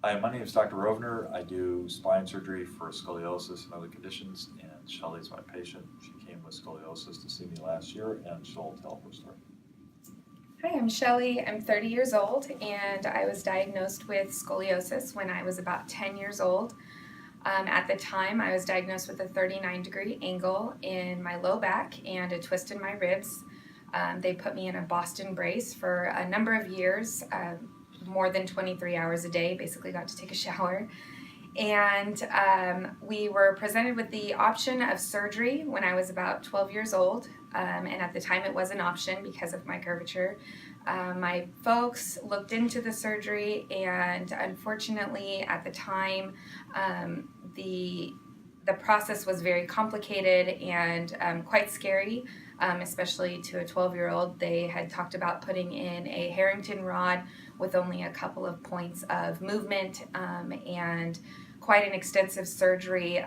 Hi, my name is Dr. Rovner. I do spine surgery for scoliosis and other conditions, and Shelly's my patient. She came with scoliosis to see me last year, and she'll tell her story. Hi, I'm Shelly. I'm 30 years old, and I was diagnosed with scoliosis when I was about 10 years old. At the time, I was diagnosed with a 39-degree angle in my low back and a twist in my ribs. They put me in a Boston brace for a number of years, more than 23 hours a day, basically got to take a shower. And we were presented with the option of surgery when I was about 12 years old. And at the time it was an option because of my curvature. My folks looked into the surgery, and unfortunately at the time the process was very complicated and quite scary, especially to a 12-year-old. They had talked about putting in a Harrington rod with only a couple of points of movement, and quite an extensive surgery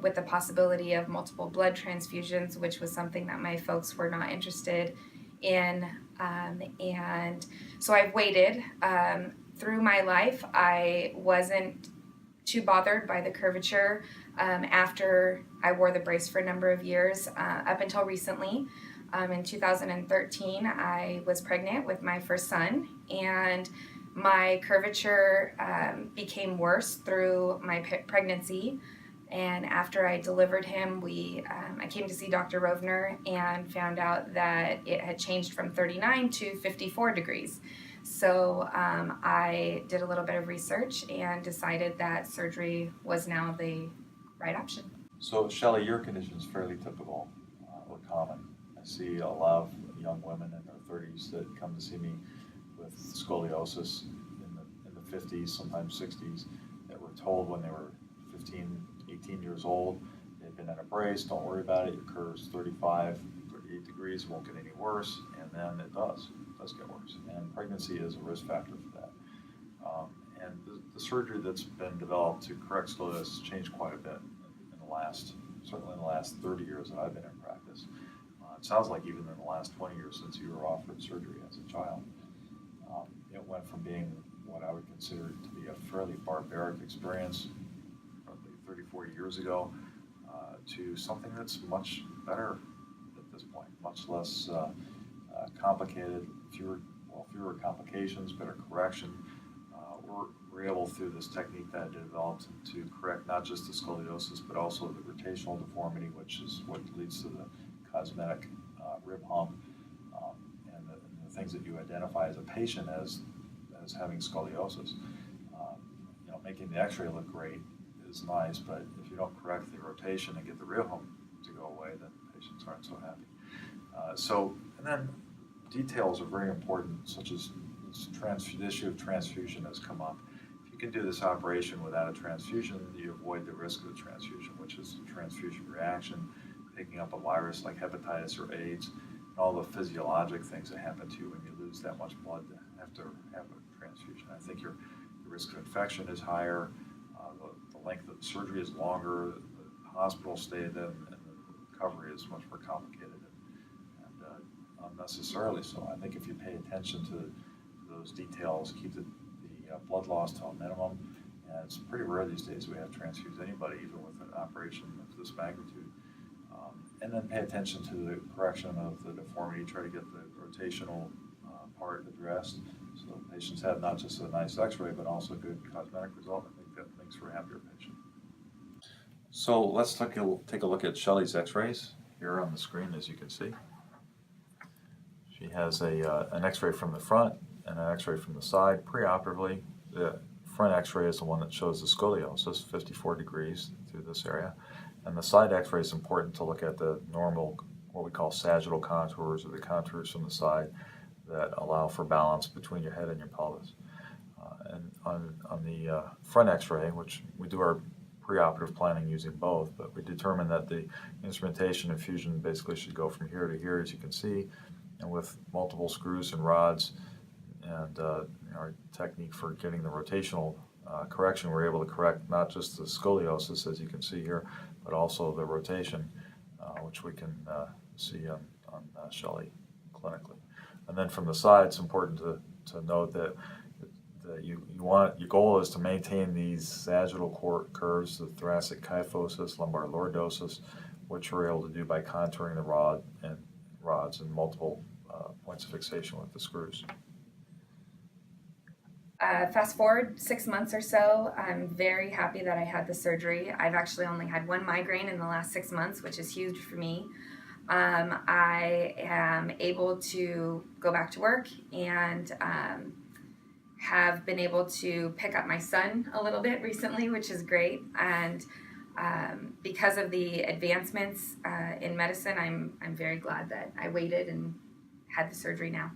with the possibility of multiple blood transfusions, which was something that my folks were not interested in. And so I've waited. Through my life, I wasn't too bothered by the curvature after I wore the brace for a number of years, up until recently. In 2013, I was pregnant with my first son, and my curvature became worse through my pregnancy. And after I delivered him, I came to see Dr. Rovner and found out that it had changed from 39 to 54 degrees. So I did a little bit of research and decided that surgery was now the right option. So, Shelly, your condition is fairly typical or common. I see a lot of young women in their 30s that come to see me with scoliosis in the 50s, sometimes 60s, that were told when they were 15, 18 years old, they've been in a brace, don't worry about it, your curve's 35, 38 degrees, it won't get any worse, and then it does get worse. And pregnancy is a risk factor for that. And the surgery that's been developed to correct scoliosis changed quite a bit certainly in the last 30 years that I've been in practice. It sounds like even in the last 20 years since you were offered surgery as a child. It went from being what I would consider to be a fairly barbaric experience, probably 30, 40 years ago, to something that's much better at this point, much less complicated, fewer complications, better correction. We're able, through this technique that I developed, to correct not just the scoliosis, but also the rotational deformity, which is what leads to the cosmetic rib hump, and the things that you identify as a patient as having scoliosis. Making the x-ray look great is nice, but if you don't correct the rotation and get the rib hump to go away, then patients aren't so happy. And then details are very important, such as the issue of transfusion has come up. If you can do this operation without a transfusion, you avoid the risk of the transfusion, which is transfusion reaction, picking up a virus like hepatitis or AIDS, and all the physiologic things that happen to you when you lose that much blood to have a transfusion. I think your risk of infection is higher, the length of the surgery is longer, the hospital stay then, and the recovery is much more complicated and unnecessarily so. I think if you pay attention to those details, keep the blood loss to a minimum, and it's pretty rare these days we have transfused anybody, even with an operation of this magnitude. And then pay attention to the correction of the deformity, try to get the rotational part addressed, so patients have not just a nice x-ray, but also a good cosmetic result. I think that makes for a happier patient. So let's take a look at Shelly's x-rays here on the screen, as you can see. She has an x-ray from the front and an x-ray from the side preoperatively. The front x-ray is the one that shows the scoliosis, 54 degrees through this area. And the side x-ray is important to look at the normal, what we call sagittal contours, or the contours from the side that allow for balance between your head and your pelvis. And on the front x-ray, which we do our preoperative planning using both, but we determined that the instrumentation and fusion basically should go from here to here, as you can see, and with multiple screws and rods and our technique for getting the rotational correction, we're able to correct not just the scoliosis, as you can see here, but also the rotation, which we can see on Shelly clinically. And then from the side, it's important to note that your goal is to maintain these sagittal curves, the thoracic kyphosis, lumbar lordosis, which we're able to do by contouring the rods and multiple points of fixation with the screws. Fast forward 6 months or so, I'm very happy that I had the surgery. I've actually only had one migraine in the last 6 months, which is huge for me. I am able to go back to work and have been able to pick up my son a little bit recently, which is great. And because of the advancements in medicine, I'm very glad that I waited and had the surgery now.